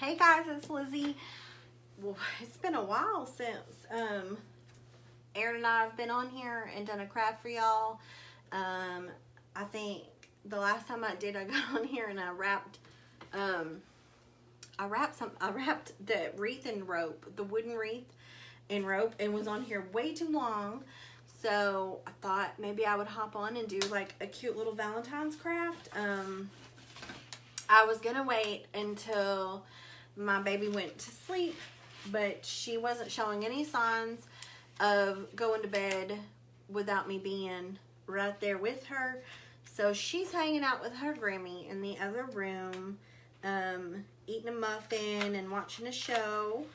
Hey guys, it's Lizzie. Well, it's been a while since Aaron and I have been on here and done a craft for y'all. I think the last time I did, I got on here and I wrapped the wreath in rope, the wooden wreath in rope, and was on here way too long. So I thought maybe I would hop on and do like a cute little Valentine's craft. I was gonna wait until my baby went to sleep, but she wasn't showing any signs of going to bed without me being right there with her. So she's hanging out with her Grammy in the other room, eating a muffin and watching a show.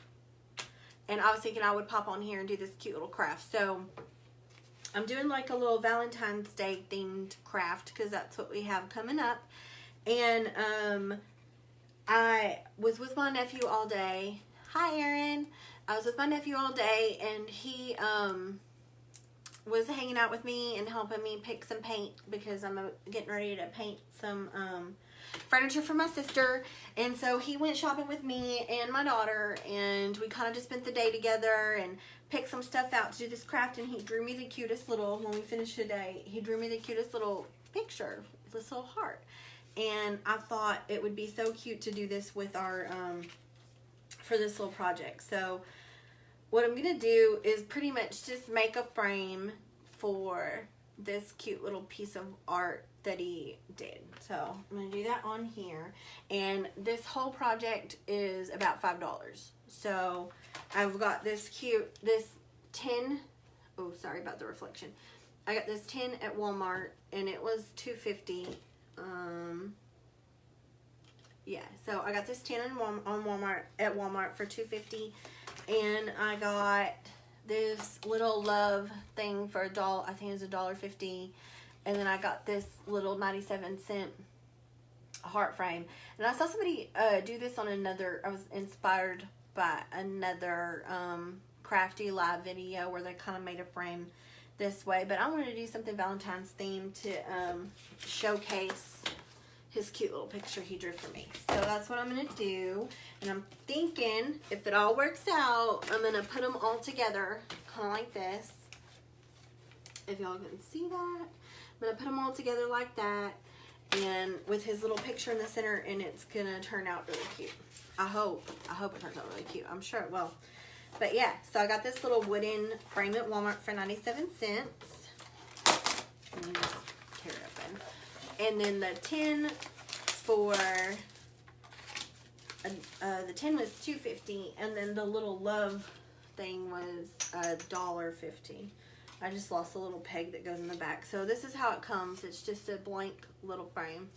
And I was thinking I would pop on here and do this cute little craft. So I'm doing like a little Valentine's Day themed craft because that's what we have coming up. And I was with my nephew all day. Hi, Aaron. I was with my nephew all day, and he was hanging out with me and helping me pick some paint because I'm getting ready to paint some furniture for my sister. And so he went shopping with me and my daughter, and we kind of just spent the day together and picked some stuff out to do this craft. And he drew me the cutest little, when we finished the day, he drew me the cutest little picture, this little heart. And I thought it would be so cute to do this with our, for this little project. So what I'm going to do is pretty much just make a frame for this cute little piece of art that he did. So I'm going to do that on here. And this whole project is about $5. So I've got this tin. Oh, sorry about the reflection. I got this tin at Walmart and it was $2.50. Yeah, so I got this tin on Walmart at Walmart for $2.50, and I got this little love thing for $1. I think it was $1.50, and then I got this little 97-cent heart frame. And I saw somebody do this on another. I was inspired by another crafty live video where they kind of made a frame this way, but I wanted to do something Valentine's themed to showcase his cute little picture he drew for me. So that's what I'm going to do. And I'm thinking, if it all works out, I'm going to put them all together, kind of like this. If y'all can see that. I'm going to put them all together like that. And with his little picture in the center, and it's going to turn out really cute. I hope it turns out really cute. I'm sure it will. But yeah, so I got this little wooden frame at Walmart for 97 cents. Let me just tear it open. And then the tin for the tin was $2.50, and then the little love thing was $1.50. I just lost a little peg that goes in the back. So this is how it comes. It's just a blank little frame.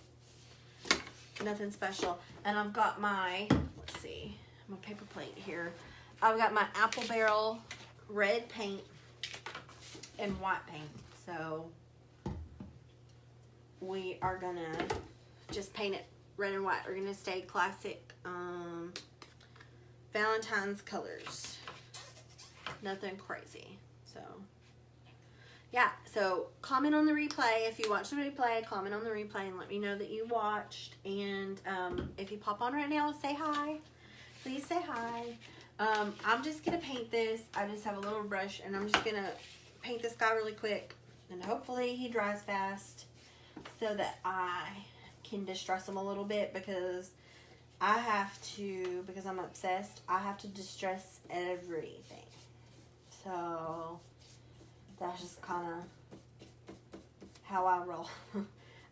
Nothing special. And I've got my, let's see, my paper plate here. I've got my apple barrel red paint and white paint. So we are gonna just paint it red and white. We're gonna stay classic Valentine's colors. Nothing crazy. So yeah, so comment on the replay. If you watch the replay, comment on the replay and let me know that you watched. And if you pop on right now, say hi. Please say hi. I'm just gonna paint this. I just have a little brush and I'm just gonna paint this guy really quick, and hopefully he dries fast so that I can distress him a little bit, because I have to, because I'm obsessed, I have to distress everything. So that's just kind of how I roll.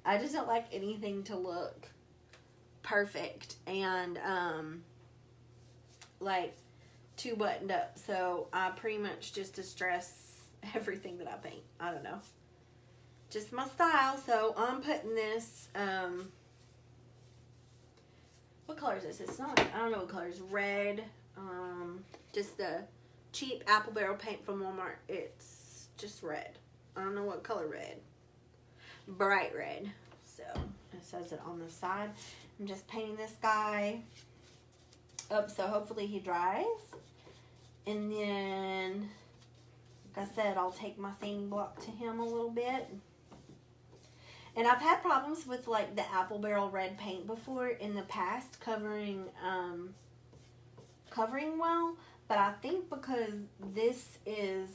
I just don't like anything to look perfect and like too buttoned up. So I pretty much just distress everything that I paint. I don't know. Just my style. So I'm putting this, what color is this? It's not, I don't know what color. It's red. Just the cheap apple barrel paint from Walmart. It's just red. I don't know what color red. Bright red. So it says it on the side. I'm just painting this guy up so hopefully he dries. And then, like I said, I'll take my sanding block to him a little bit. And I've had problems with like the apple barrel red paint before in the past, covering covering well, but I think because this is,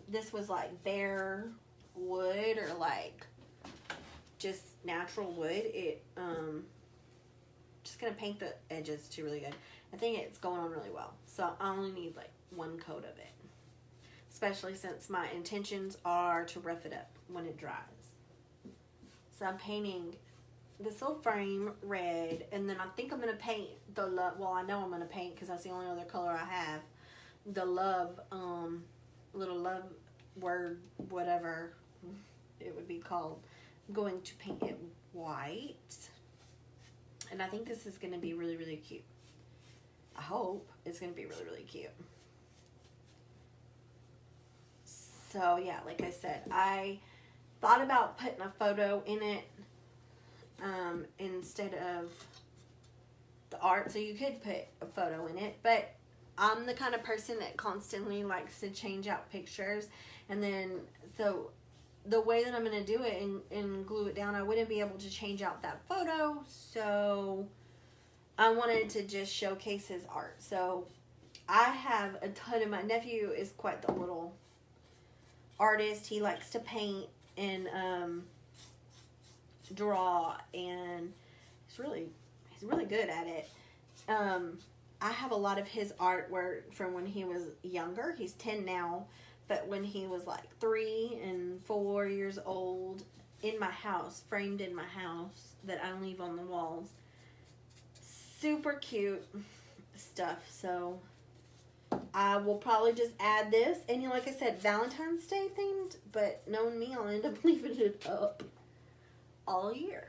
this was like bare wood or like just natural wood, it, just going to paint the edges too really good. I think it's going on really well. So I only need like one coat of it. Especially since my intentions are to rough it up when it dries. So I'm painting this little frame red, and then I think I'm going to paint the love, well, I know I'm going to paint because that's the only other color I have, the love, little love word, whatever it would be called. I'm going to paint it white, and I think this is going to be really, really cute. I hope it's going to be really, really cute. So, yeah, like I said, I thought about putting a photo in it instead of the art. So you could put a photo in it. But I'm the kind of person that constantly likes to change out pictures. And then, so the way that I'm going to do it and glue it down, I wouldn't be able to change out that photo. So I wanted to just showcase his art. So I have a ton of, my nephew is quite the little artist. He likes to paint and draw, and he's really good at it. I have a lot of his artwork from when he was younger. He's 10 now, but when he was like 3 and 4 years old, in my house, framed in my house, that I leave on the walls. Super cute stuff. So I will probably just add this, and you know, like I said, Valentine's Day themed, but knowing me, I'll end up leaving it up all year.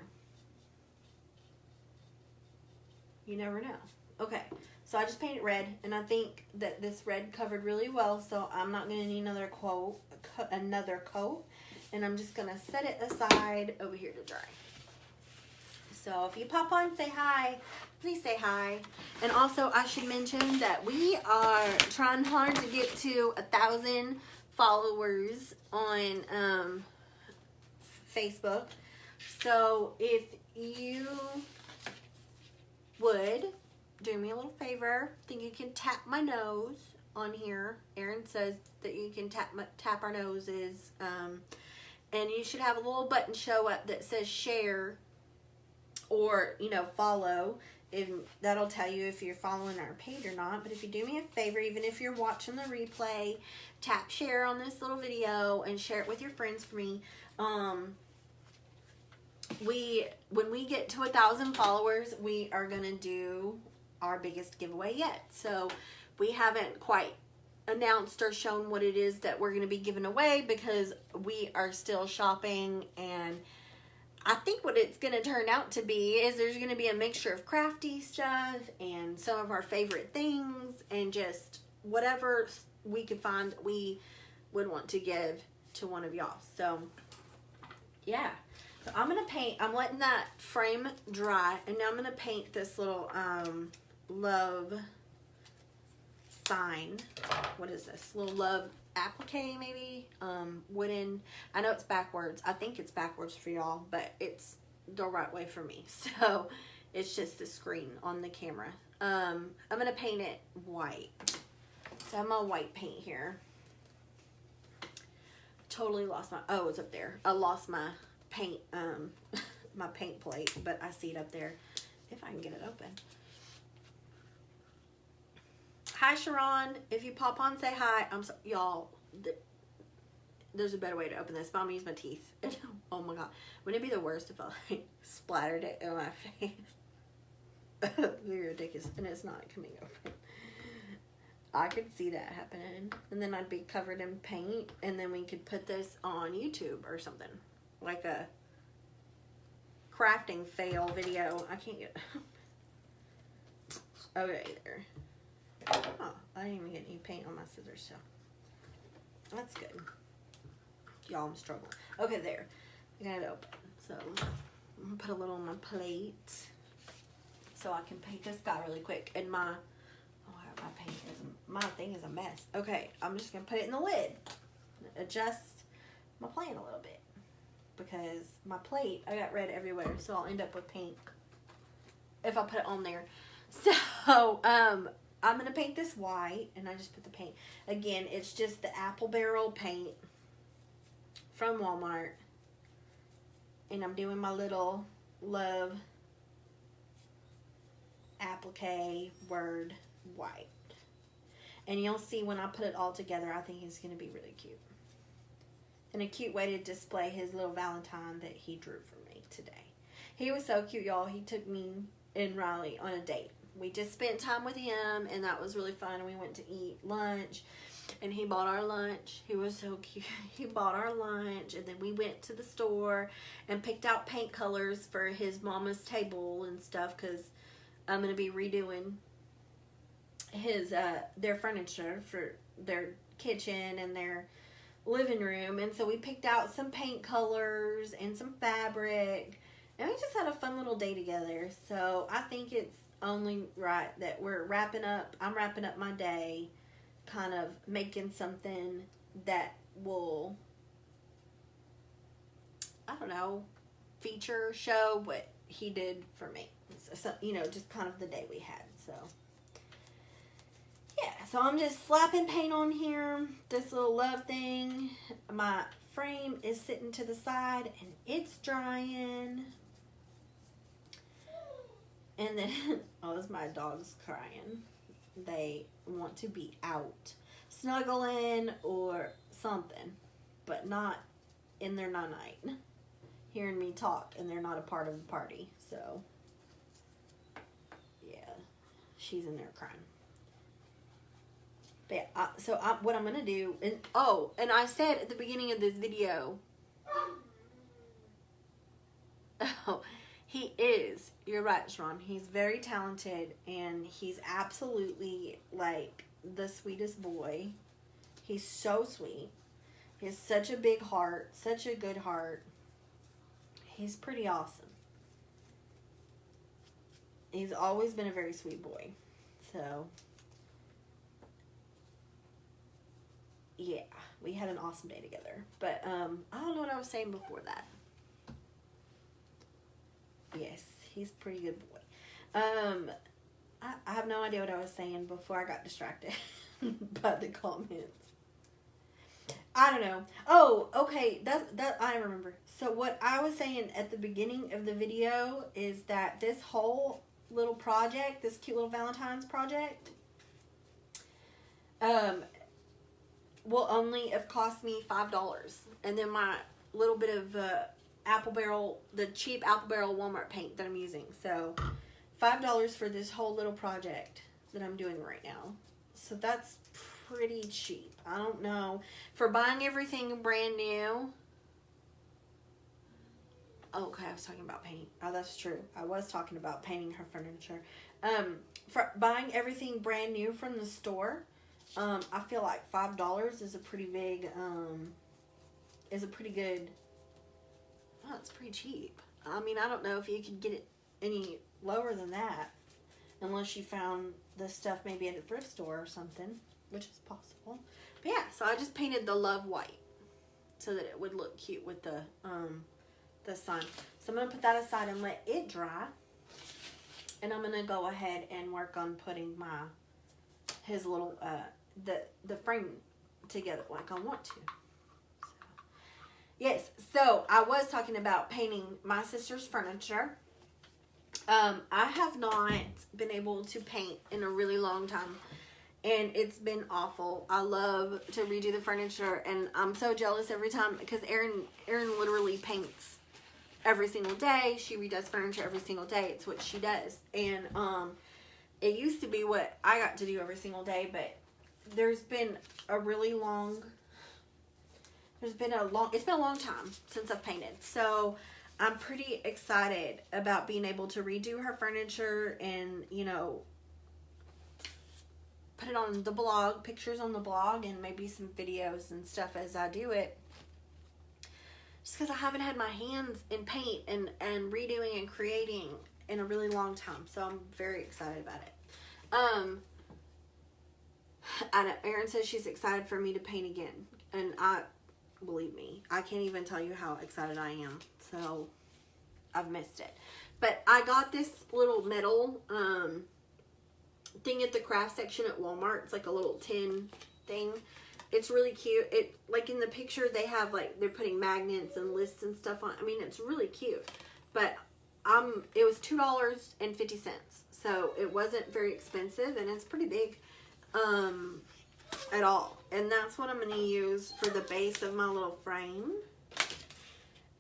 You never know. Okay, so I just painted red, and I think that this red covered really well, so I'm not going to need another coat, and I'm just going to set it aside over here to dry. So if you pop on, say hi. Please say hi. And also, I should mention that we are trying hard to get to 1,000 followers on Facebook. So if you would do me a little favor, I think you can tap my nose on here. Erin says that you can tap our noses, and you should have a little button show up that says share, or, you know, follow. And that'll tell you if you're following our page or not. But if you do me a favor, even if you're watching the replay, tap share on this little video and share it with your friends for me. When we get to 1,000 followers, we are gonna do our biggest giveaway yet. So we haven't quite announced or shown what it is that we're gonna be giving away, because we are still shopping, and I think what it's going to turn out to be is there's going to be a mixture of crafty stuff and some of our favorite things, and just whatever we could find we would want to give to one of y'all. So, yeah. So I'm going to paint. I'm letting that frame dry, and now I'm going to paint this little love sign. What is this? Little love applique, maybe, wooden. I know it's backwards. I think it's backwards for y'all, but it's the right way for me. So it's just the screen on the camera. I'm gonna paint it white. So I have my white paint here. Totally lost my, oh, it's up there. I lost my paint, my paint plate, but I see it up there if I can get it open. Hi, Sharon. If you pop on, say hi. I'm sorry, y'all. There's a better way to open this, but I'm gonna use my teeth. Oh my god, wouldn't it be the worst if I like splattered it on my face? You're ridiculous, and it's not coming open. I could see that happening, and then I'd be covered in paint, and then we could put this on YouTube or something, like a crafting fail video. I can't get. Okay, there. Oh, I didn't even get any paint on my scissors, so that's good. Y'all, I'm struggling. Okay, there. I got it open. So I'm gonna put a little on my plate so I can paint this guy really quick. And my my thing is a mess. Okay, I'm just gonna put it in the lid. Adjust my plate a little bit, because my plate, I got red everywhere, so I'll end up with pink if I put it on there. So I'm going to paint this white, and I just put the paint. Again, it's just the apple barrel paint from Walmart. And I'm doing my little love applique word white. And you'll see when I put it all together, I think it's going to be really cute. And a cute way to display his little Valentine that he drew for me today. He was so cute, y'all. He took me and Riley on a date. We just spent time with him, and that was really fun. And we went to eat lunch, and he bought our lunch. He was so cute. He bought our lunch, and then we went to the store and picked out paint colors for his mama's table and stuff, because I'm going to be redoing his their furniture for their kitchen and their living room. And so we picked out some paint colors and some fabric, and we just had a fun little day together. So I think it's only right that we're wrapping up. I'm wrapping up my day, kind of making something that will, I don't know, feature, show what he did for me. So, you know, just kind of the day we had. So yeah, so I'm just slapping paint on here. This little love thing. My frame is sitting to the side, and it's drying. And then, oh, it's my dogs crying. They want to be out, snuggling or something, but not in their night, hearing me talk, and they're not a part of the party. So, yeah, she's in there crying. But yeah, what I'm going to do, and I said at the beginning of this video, he is, you're right, Sharon, he's very talented, and he's absolutely, like, the sweetest boy. He's so sweet. He has such a big heart, such a good heart. He's pretty awesome. He's always been a very sweet boy. So, yeah, we had an awesome day together. But, I don't know what I was saying before that. Yes, he's a pretty good boy. I have no idea what I was saying before I got distracted by the comments. I don't know. Oh, okay, that I remember. So what I was saying at the beginning of the video is that this whole little project, this cute little Valentine's project, will only have cost me $5. And then my little bit of the cheap apple barrel Walmart paint that I'm using. So $5 for this whole little project that I'm doing right now. So that's pretty cheap. I don't know. For buying everything brand new. Okay, I was talking about paint. Oh, that's true. I was talking about painting her furniture. For buying everything brand new from the store, I feel like $5 is a pretty big, good. Oh, it's pretty cheap. I mean, I don't know if you could get it any lower than that, unless you found the stuff maybe at a thrift store or something, which is possible. But yeah, so I just painted the love white so that it would look cute with the sun. So I'm gonna put that aside and let it dry, and I'm gonna go ahead and work on putting his little the frame together like I want to. Yes, so I was talking about painting my sister's furniture. I have not been able to paint in a really long time, and it's been awful. I love to redo the furniture, and I'm so jealous every time because Erin literally paints every single day. She redoes furniture every single day. It's what she does, and it used to be what I got to do every single day, but there's been a really long. It's been a long time since I've painted. So I'm pretty excited about being able to redo her furniture and, you know, put it on the blog, pictures on the blog, and maybe some videos and stuff as I do it. Just because I haven't had my hands in paint and redoing and creating in a really long time. So I'm very excited about it. I know Erin says she's excited for me to paint again. And believe me, I can't even tell you how excited I am. So I've missed it. But I got this little metal thing at the craft section at Walmart. It's like a little tin thing. It's really cute. It, like in the picture, they have like, they're putting magnets and lists and stuff on. I mean, it's really cute. But it was $2.50. So it wasn't very expensive, and it's pretty big at all. And that's what I'm going to use for the base of my little frame.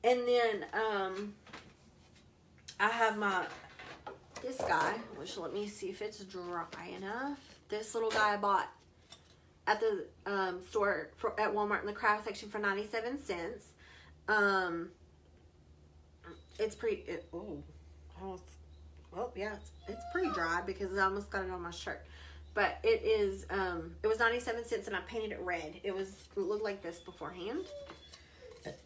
And then I have this guy, which let me see if it's dry enough. This little guy I bought at the store at Walmart in the craft section for 97 cents. It's pretty, well, yeah, it's pretty dry because I almost got it on my shirt. But it is, it was 97 cents and I painted it red. It looked like this beforehand.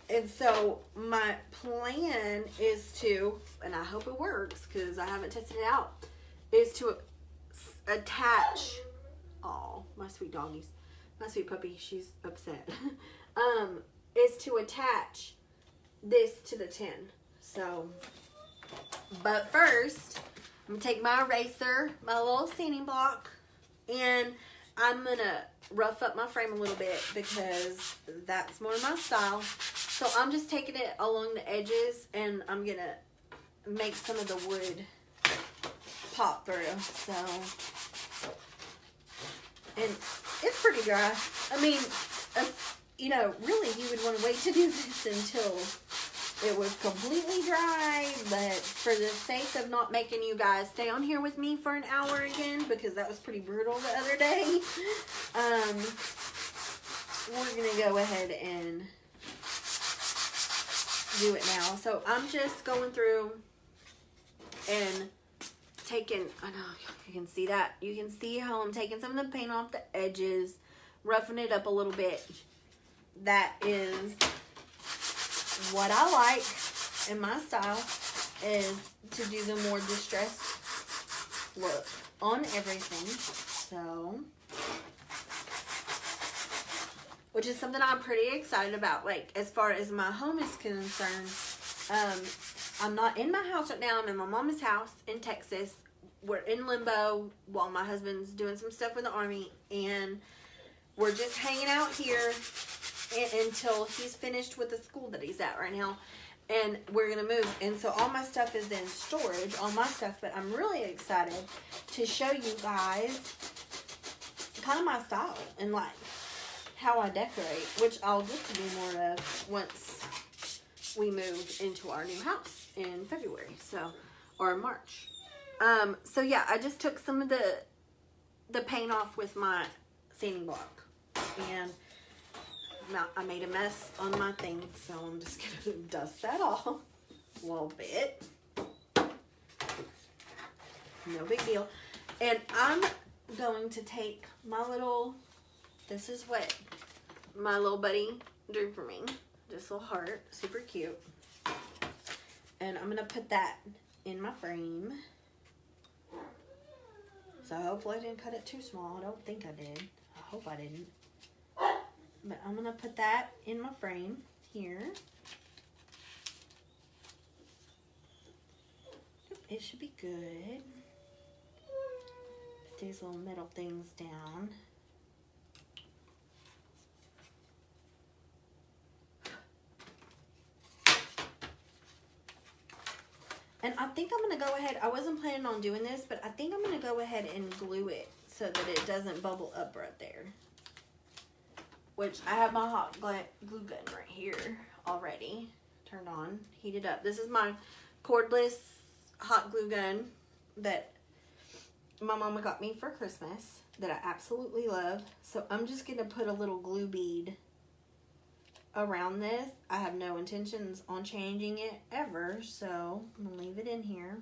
And so my plan is to, and I hope it works because I haven't tested it out, is to attach, oh, my sweet doggies, my sweet puppy, she's upset, is to attach this to the tin. So, but first, I'm going to take my eraser, my little sanding block, and I'm going to rough up my frame a little bit because that's more my style. So I'm just taking it along the edges and I'm going to make some of the wood pop through. So, and it's pretty dry. I mean, you know, really you would want to wait to do this until it was completely dry, but for the sake of not making you guys stay on here with me for an hour again, because that was pretty brutal the other day, we're going to go ahead and do it now. So I'm just going through and taking, I know you can see that. You can see how I'm taking some of the paint off the edges, roughing it up a little bit. That is what I like in my style, is to do the more distressed look on everything. So, which is something I'm pretty excited about. Like, as far as my home is concerned, I'm not in my house right now. I'm in my mama's house in Texas. We're in limbo while my husband's doing some stuff with the Army, and we're just hanging out here until he's finished with the school that he's at right now, and we're gonna move. And so all my stuff is in storage, all my stuff, but I'm really excited to show you guys kind of my style and like how I decorate, which I'll get to do more of once we move into our new house in February, so, or March. So yeah, I just took some of the paint off with my sanding block, and I made a mess on my thing, so I'm just going to dust that off a little bit. No big deal. And I'm going to take my little, this is what my little buddy drew for me. This little heart, super cute. And I'm going to put that in my frame. So hopefully I didn't cut it too small. I don't think I did. I hope I didn't. But I'm going to put that in my frame here. It should be good. Put these little metal things down. And I think I'm going to go ahead, I wasn't planning on doing this, but I think I'm going to go ahead and glue it so that it doesn't bubble up right there. Which I have my hot glue gun right here already turned on, heated up. This is my cordless hot glue gun that my mama got me for Christmas that I absolutely love. So I'm just going to put a little glue bead around this. I have no intentions on changing it ever, so I'm going to leave it in here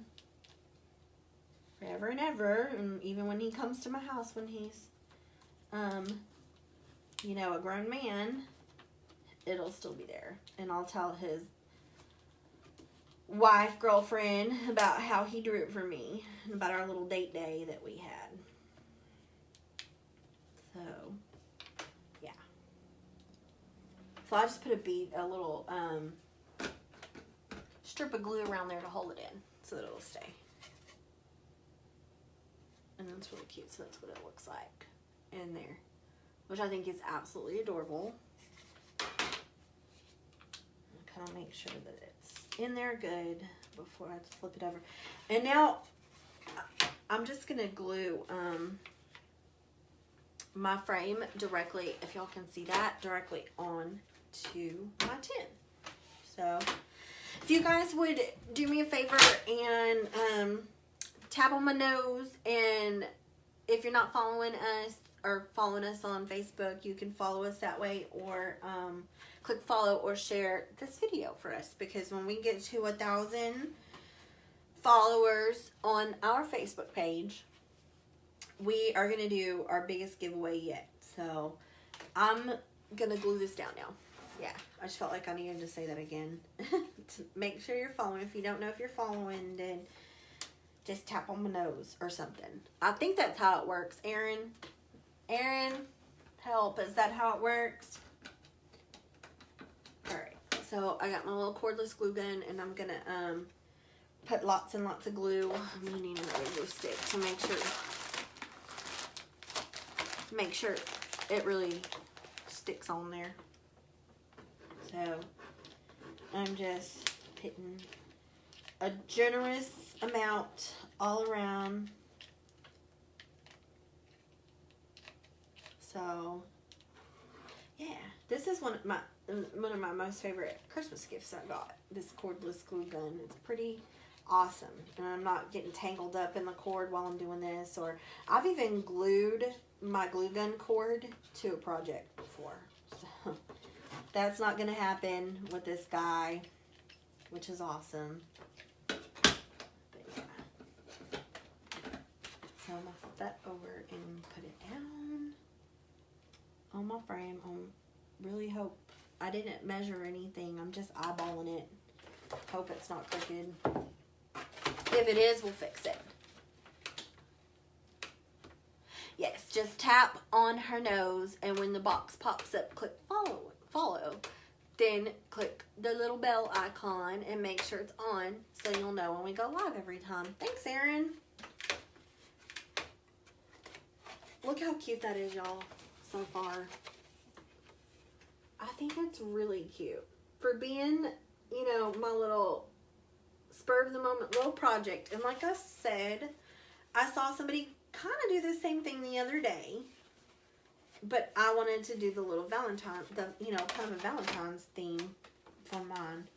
forever and ever. And even when he comes to my house, when he's you know, a grown man, it'll still be there. And I'll tell his wife, girlfriend, about how he drew it for me and about our little date day that we had. So, yeah. So I just put a little strip of glue around there to hold it in so that it'll stay. And It's really cute. So that's what it looks like in there, which I think is absolutely adorable. Kind of make sure that it's in there good before I flip it over. And now I'm just going to glue my frame directly, if y'all can see that, directly on to my tin. So if you guys would do me a favor and tap on my nose, and if you're not following us or following us on Facebook, you can follow us that way, or click follow or share this video for us, because when we get to 1,000 followers on our Facebook page, we are going to do our biggest giveaway yet. So I'm going to glue this down now. Yeah, I just felt like I needed to say that again. To make sure you're following. If you don't know if you're following, then just tap on my nose or something. I think that's how it works. Aaron, help. Is that how it works? Alright, so I got my little cordless glue gun, and I'm going to put lots and lots of glue. I'm going to need another glue stick to make sure it really sticks on there. So I'm just putting a generous amount all around. So yeah, this is one of my most favorite Christmas gifts I got. This cordless glue gun. It's pretty awesome, and I'm not getting tangled up in the cord while I'm doing this. Or I've even glued my glue gun cord to a project before, so that's not gonna happen with this guy, which is awesome. But yeah. So I'm gonna flip that over and put it down on my frame. I really hope I didn't measure anything. I'm just eyeballing it. Hope it's not crooked. If it is, we'll fix it. Yes, just tap on her nose, and when the box pops up, click follow. Then click the little bell icon and make sure it's on, so you'll know when we go live every time. Thanks, Aaron. Look how cute that is, y'all, so far. I think it's really cute. For being, you know, my little spur of the moment little project. And like I said, I saw somebody kind of do the same thing the other day, but I wanted to do the little Valentine, you know, kind of a Valentine's theme for mine.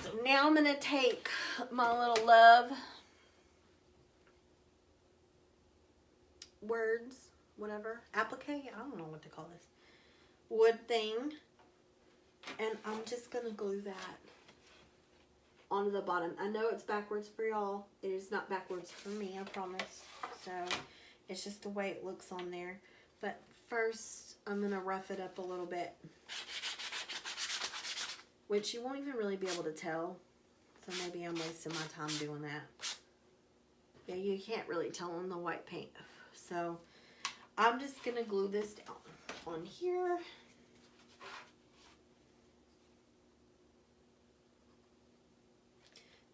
So now I'm going to take my little love words, whatever, applique, I don't know what to call this, wood thing, and I'm just going to glue that onto the bottom. I know it's backwards for y'all. It is not backwards for me, I promise. So it's just the way it looks on there. But first, I'm going to rough it up a little bit, which you won't even really be able to tell. So maybe I'm wasting my time doing that. Yeah, you can't really tell on the white paint. So I'm just going to glue this down on here.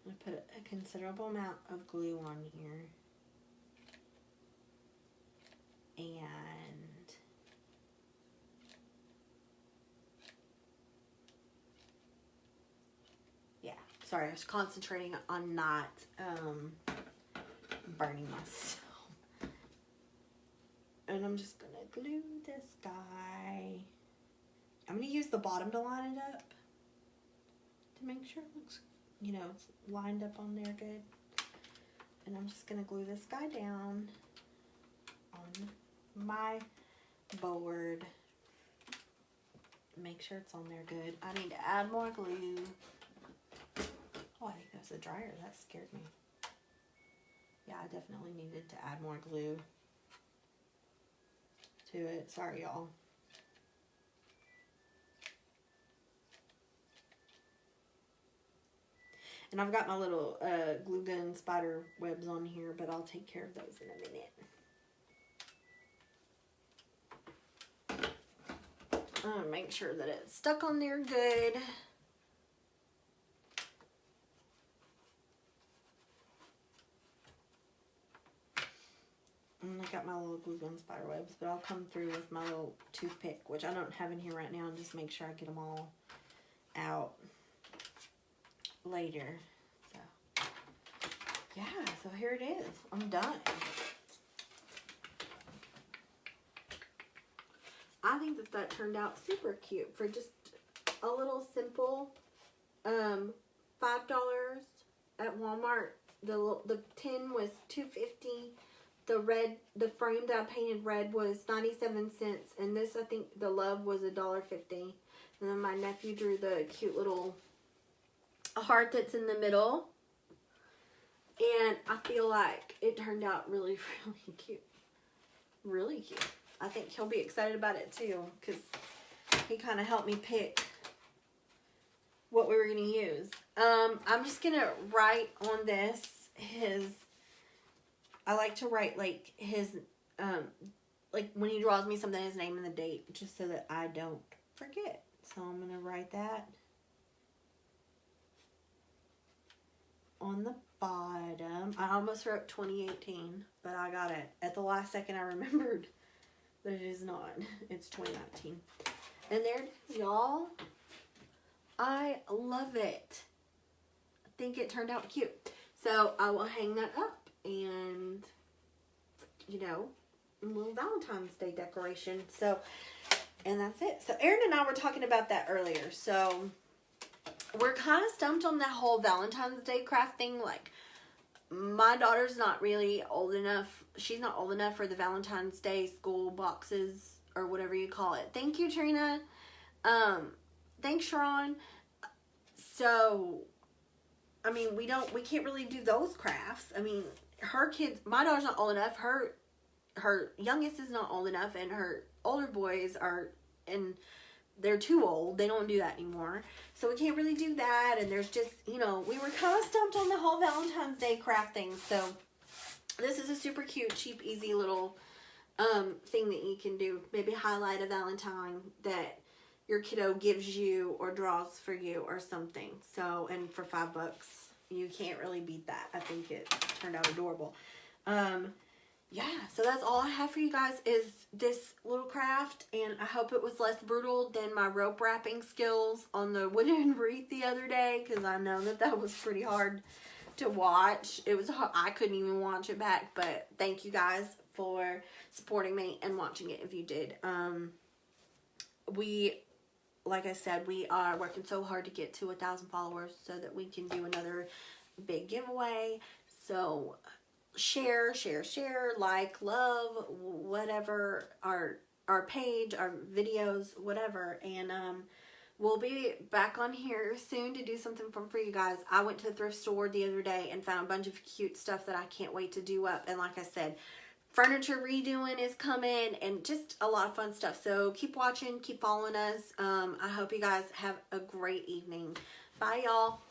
I'm going to put a considerable amount of glue on here. And yeah, sorry, I was concentrating on not burning myself. And I'm just going to glue this guy. I'm going to use the bottom to line it up to make sure it looks, you know, it's lined up on there good. And I'm just going to glue this guy down on my board. Make sure it's on there good. I need to add more glue. Oh, I think that's a dryer. That scared me. Yeah, I definitely needed to add more glue to it. Sorry, y'all. And I've got my little glue gun spider webs on here, but I'll take care of those in a minute. I'm gonna make sure that it's stuck on there good. And I got my little glue gun spider webs, but I'll come through with my little toothpick, which I don't have in here right now, and just make sure I get them all out later. So, yeah, so here it is. I'm done. I think that turned out super cute for just a little simple $5 at Walmart. The tin was $2.50. The frame that I painted red was 97 cents, and this, I think the love was $1.50. And then my nephew drew the cute little heart that's in the middle, and I feel like it turned out really, really cute. Really cute. I think he'll be excited about it too, because he kind of helped me pick what we were going to use. I'm just going to write on this I like to write like his, like when he draws me something, his name and the date, just so that I don't forget. So I'm going to write that on the bottom. I almost wrote 2018, but I got it. At the last second, I remembered that it is not. It's 2019. And there it is, y'all. I love it. I think it turned out cute. So I will hang that up, and, you know, a little Valentine's Day decoration. So, and that's it. So Aaron and I were talking about that earlier. So we're kind of stumped on that whole Valentine's Day craft thing. Like, my daughter's not really old enough. She's not old enough for the Valentine's Day school boxes or whatever you call it. Thank you, Trina. Thanks, Sharon. So, I mean, we can't really do those crafts. I mean, her kids, my daughter's not old enough. Her youngest is not old enough, and her older boys are, and they're too old. They don't do that anymore. So we can't really do that. And there's just, you know, we were kind of stumped on the whole Valentine's Day craft thing. So this is a super cute, cheap, easy little thing that you can do. Maybe highlight a Valentine that your kiddo gives you or draws for you or something. So, and for $5, you can't really beat that. I think it turned out adorable. Yeah, so that's all I have for you guys is this little craft, and I hope it was less brutal than my rope wrapping skills on the wooden wreath the other day, because I know that was pretty hard to watch. It was hard. I couldn't even watch it back, but thank you guys for supporting me and watching it if you did. Like I said, we are working so hard to get to 1,000 followers so that we can do another big giveaway. So share, like, love, whatever, our page, our videos, whatever. And we'll be back on here soon to do something fun for you guys. I went to the thrift store the other day and found a bunch of cute stuff that I can't wait to do up. And like I said, furniture redoing is coming, and just a lot of fun stuff. So keep watching, keep following us. I hope you guys have a great evening. Bye, y'all.